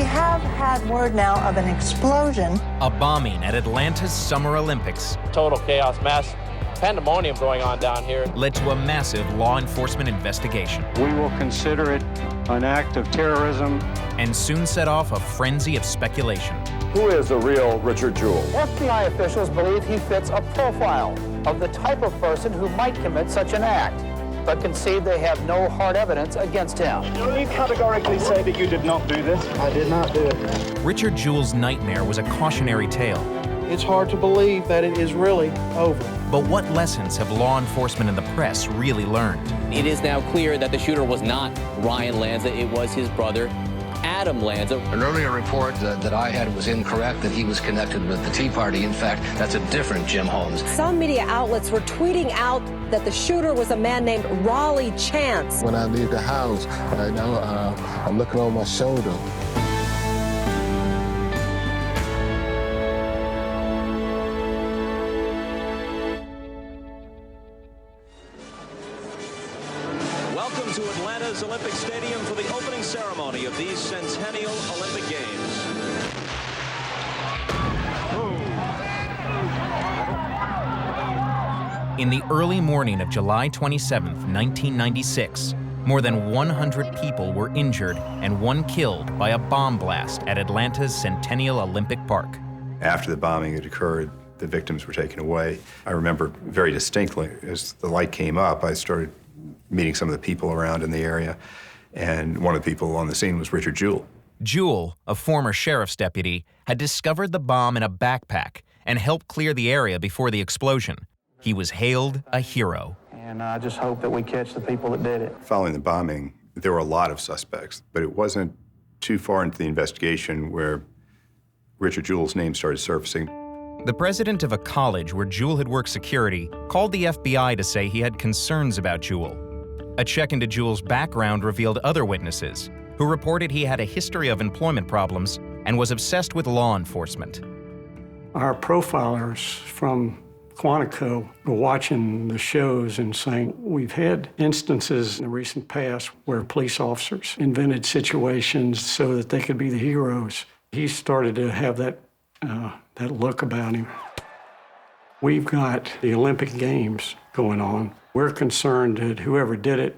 have had word now of an explosion. A bombing at Atlanta's Summer Olympics. Total chaos, mass pandemonium going on down here. Led to a massive law enforcement investigation. We will consider it an act of terrorism. And soon set off a frenzy of speculation. Who is the real Richard Jewell? FBI officials believe he fits a profile of the type of person who might commit such an act, but concede they have no hard evidence against him. Will you categorically say that you did not do this? I did not do it. Richard Jewell's nightmare was a cautionary tale. It's hard to believe that it is really over. But what lessons have law enforcement and the press really learned? It is now clear that the shooter was not Ryan Lanza, it was his brother, Adam Lanza. An earlier report that I had was incorrect, that he was connected with the Tea Party. In fact, that's a different Jim Holmes. Some media outlets were tweeting out that the shooter was a man named Raleigh Chance. When I leave the house, I'm looking over my shoulder. Welcome to Atlanta's Olympic Stadium for the opening ceremony of these Centennial Olympic Games. In the early morning of July 27, 1996, more than 100 people were injured and one killed by a bomb blast at Atlanta's Centennial Olympic Park. After the bombing had occurred, the victims were taken away. I remember very distinctly, as the light came up, I started meeting some of the people around in the area, and one of the people on the scene was Richard Jewell. Jewell, a former sheriff's deputy, had discovered the bomb in a backpack and helped clear the area before the explosion. He was hailed a hero. And I just hope that we catch the people that did it. Following the bombing, there were a lot of suspects, but it wasn't too far into the investigation where Richard Jewell's name started surfacing. The president of a college where Jewell had worked security called the FBI to say he had concerns about Jewell. A check into Jewell's background revealed other witnesses who reported he had a history of employment problems and was obsessed with law enforcement. Our profilers from Quantico were watching the shows and saying, we've had instances in the recent past where police officers invented situations so that they could be the heroes. He started to have that look about him. We've got the Olympic Games going on. We're concerned that whoever did it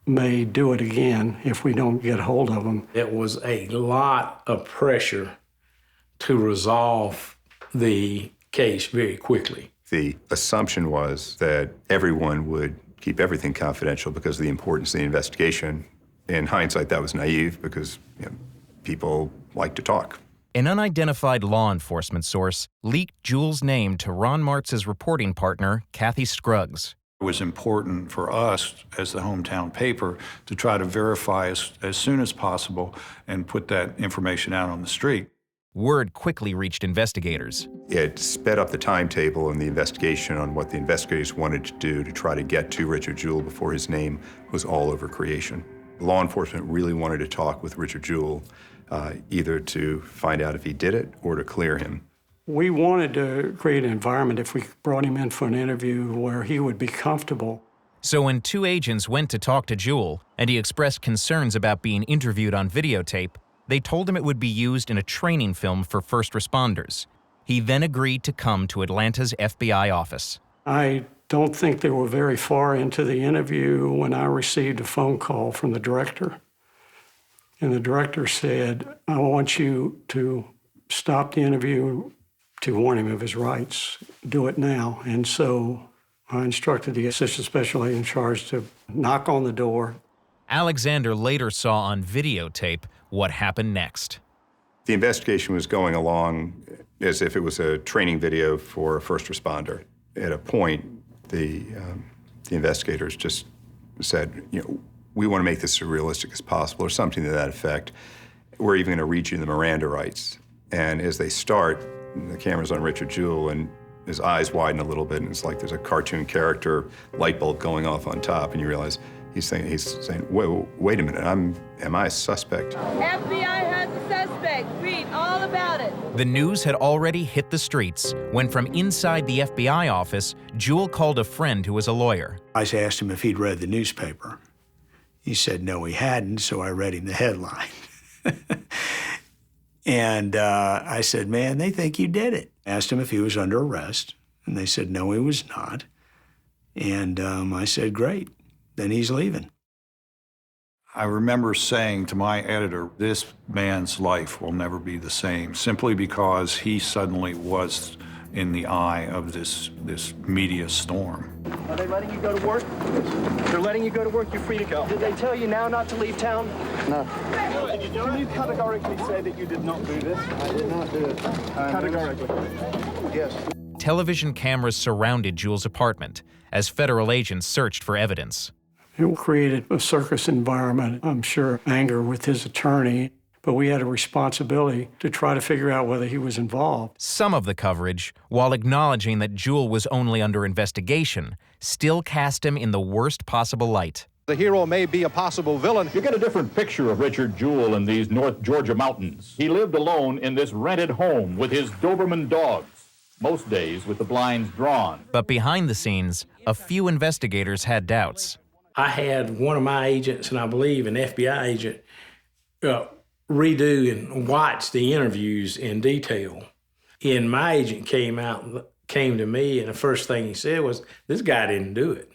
may do it again if we don't get hold of them. It was a lot of pressure to resolve the case very quickly. The assumption was that everyone would keep everything confidential because of the importance of the investigation. In hindsight, that was naive because people like to talk. An unidentified law enforcement source leaked Jewell's name to Ron Martz's reporting partner, Kathy Scruggs. It was important for us as the hometown paper to try to verify as soon as possible and put that information out on the street. Word quickly reached investigators. It sped up the timetable in the investigation on what the investigators wanted to do to try to get to Richard Jewell before his name was all over creation. Law enforcement really wanted to talk with Richard Jewell, either to find out if he did it or to clear him. We wanted to create an environment, if we brought him in for an interview, where he would be comfortable. So when two agents went to talk to Jewell and he expressed concerns about being interviewed on videotape, they told him it would be used in a training film for first responders. He then agreed to come to Atlanta's FBI office. I don't think they were very far into the interview when I received a phone call from the director. And the director said, I want you to stop the interview to warn him of his rights. Do it now. And so I instructed the assistant special agent in charge to knock on the door. Alexander later saw on videotape what happened next. The investigation was going along as if it was a training video for a first responder. At a point, the investigators just said, we want to make this as realistic as possible, or something to that effect. We're even going to read you the Miranda rights. And as they start, the camera's on Richard Jewell, and his eyes widen a little bit, and it's like there's a cartoon character light bulb going off on top, and you realize he's saying, wait a minute, am I a suspect? FBI has a suspect. Read all about it. The news had already hit the streets when from inside the FBI office, Jewell called a friend who was a lawyer. I asked him if he'd read the newspaper. He said no, he hadn't, so I read him the headline. And I said, man, they think you did it. Asked him if he was under arrest, and they said, no, he was not. And I said, great, then he's leaving. I remember saying to my editor, this man's life will never be the same, simply because he suddenly was in the eye of this media storm. Are they letting you go to work? They're letting you go to work. You're free to go. Did they tell you now not to leave town? No. Can you categorically say that you did not do this? I did not do it. Categorically? Yes. Television cameras surrounded Jewell's apartment as federal agents searched for evidence. It created a circus environment, I'm sure, anger with his attorney, but we had a responsibility to try to figure out whether he was involved. Some of the coverage, while acknowledging that Jewell was only under investigation, still cast him in the worst possible light. The hero may be a possible villain. You get a different picture of Richard Jewell in these North Georgia mountains. He lived alone in this rented home with his Doberman dogs, most days with the blinds drawn. But behind the scenes, a few investigators had doubts. I had one of my agents, and I believe an FBI agent, redo and watch the interviews in detail. And my agent came to me, and the first thing he said was, this guy didn't do it.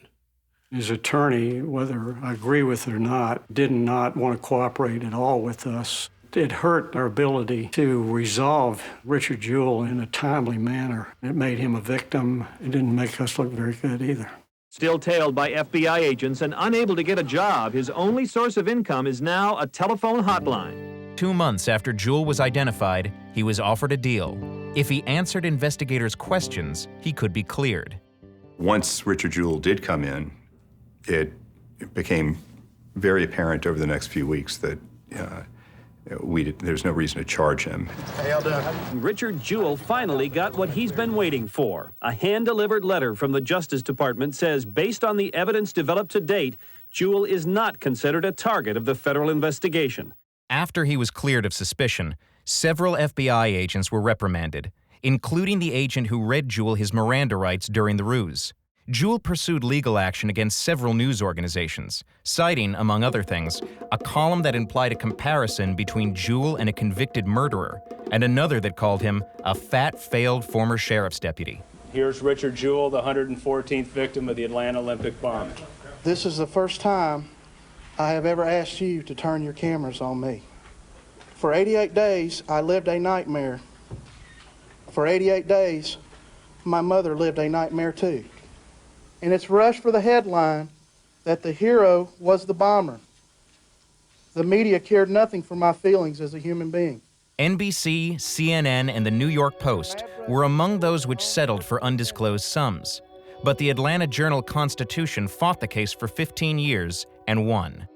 His attorney, whether I agree with it or not, did not want to cooperate at all with us. It hurt our ability to resolve Richard Jewell in a timely manner. It made him a victim. It didn't make us look very good either. Still tailed by FBI agents and unable to get a job, his only source of income is now a telephone hotline. 2 months after Jewell was identified, he was offered a deal. If he answered investigators' questions, he could be cleared. Once Richard Jewell did come in, it became very apparent over the next few weeks that there's no reason to charge him. Hey, y'all doing? Richard Jewell finally got what he's been waiting for. A hand-delivered letter from the Justice Department says, based on the evidence developed to date, Jewell is not considered a target of the federal investigation. After he was cleared of suspicion, several FBI agents were reprimanded, including the agent who read Jewell his Miranda rights during the ruse. Jewell pursued legal action against several news organizations, citing, among other things, a column that implied a comparison between Jewell and a convicted murderer, and another that called him a fat, failed former sheriff's deputy. Here's Richard Jewell, the 114th victim of the Atlanta Olympic bomb. This is the first time I have ever asked you to turn your cameras on me. For 88 days, I lived a nightmare. For 88 days, my mother lived a nightmare too. And it's rushed for the headline that the hero was the bomber. The media cared nothing for my feelings as a human being. NBC, CNN, and the New York Post were among those which settled for undisclosed sums. But the Atlanta Journal-Constitution fought the case for 15 years and won.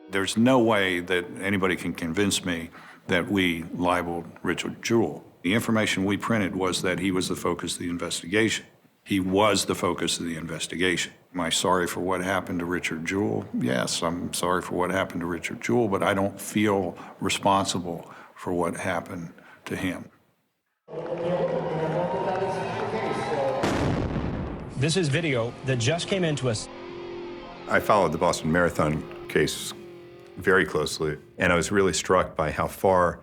There's no way that anybody can convince me that we libeled Richard Jewell. The information we printed was that he was the focus of the investigation. He was the focus of the investigation. Am I sorry for what happened to Richard Jewell? Yes, I'm sorry for what happened to Richard Jewell, but I don't feel responsible for what happened to him. This is video that just came into us. I followed the Boston Marathon case very closely, and I was really struck by how far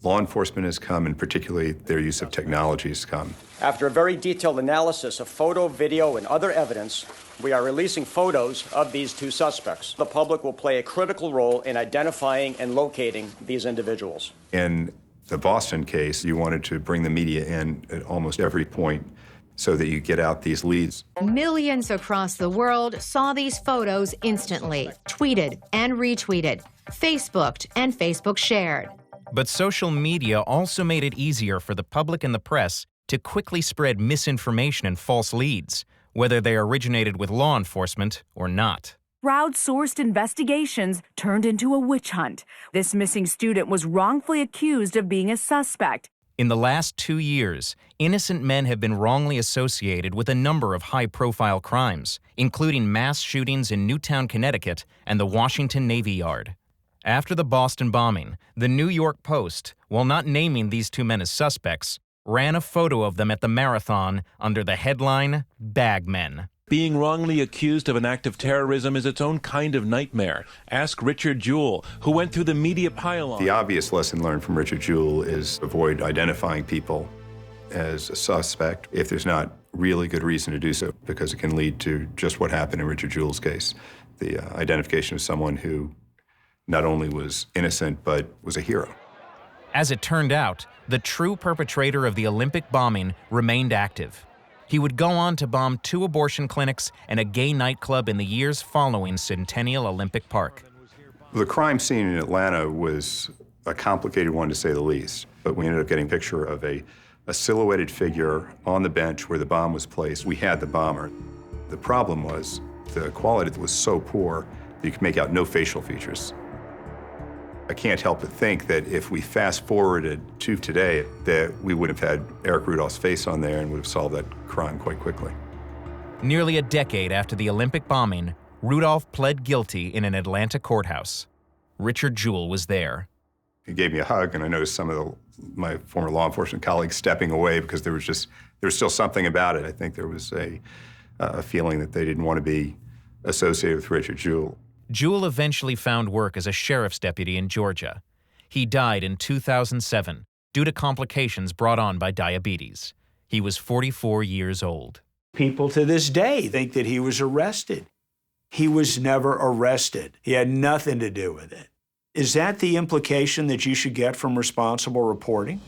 law enforcement has come, and particularly their use of technology has come. After a very detailed analysis of photo, video, and other evidence, we are releasing photos of these two suspects. The public will play a critical role in identifying and locating these individuals. In the Boston case, you wanted to bring the media in at almost every point so that you get out these leads. Millions across the world saw these photos instantly, tweeted and retweeted, Facebooked and Facebook shared. But social media also made it easier for the public and the press to quickly spread misinformation and false leads, whether they originated with law enforcement or not. Crowdsourced investigations turned into a witch hunt. This missing student was wrongfully accused of being a suspect. In the last 2 years, innocent men have been wrongly associated with a number of high-profile crimes, including mass shootings in Newtown, Connecticut, and the Washington Navy Yard. After the Boston bombing, the New York Post, while not naming these two men as suspects, ran a photo of them at the marathon under the headline, "Bag Men." Being wrongly accused of an act of terrorism is its own kind of nightmare. Ask Richard Jewell, who went through the media pile-on. The obvious lesson learned from Richard Jewell is avoid identifying people as a suspect if there's not really good reason to do so, because it can lead to just what happened in Richard Jewell's case, the identification of someone who not only was innocent, but was a hero. As it turned out, the true perpetrator of the Olympic bombing remained active. He would go on to bomb 2 abortion clinics and a gay nightclub in the years following Centennial Olympic Park. The crime scene in Atlanta was a complicated one, to say the least, but we ended up getting a picture of a silhouetted figure on the bench where the bomb was placed. We had the bomber. The problem was the quality was so poor that you could make out no facial features. I can't help but think that if we fast forwarded to today, that we would have had Eric Rudolph's face on there and would have solved that crime quite quickly. Nearly a decade after the Olympic bombing, Rudolph pled guilty in an Atlanta courthouse. Richard Jewell was there. He gave me a hug, and I noticed some of my former law enforcement colleagues stepping away because there was still something about it. I think there was a feeling that they didn't want to be associated with Richard Jewell. Jewell eventually found work as a sheriff's deputy in Georgia. He died in 2007 due to complications brought on by diabetes. He was 44 years old. People to this day think that he was arrested. He was never arrested. He had nothing to do with it. Is that the implication that you should get from responsible reporting?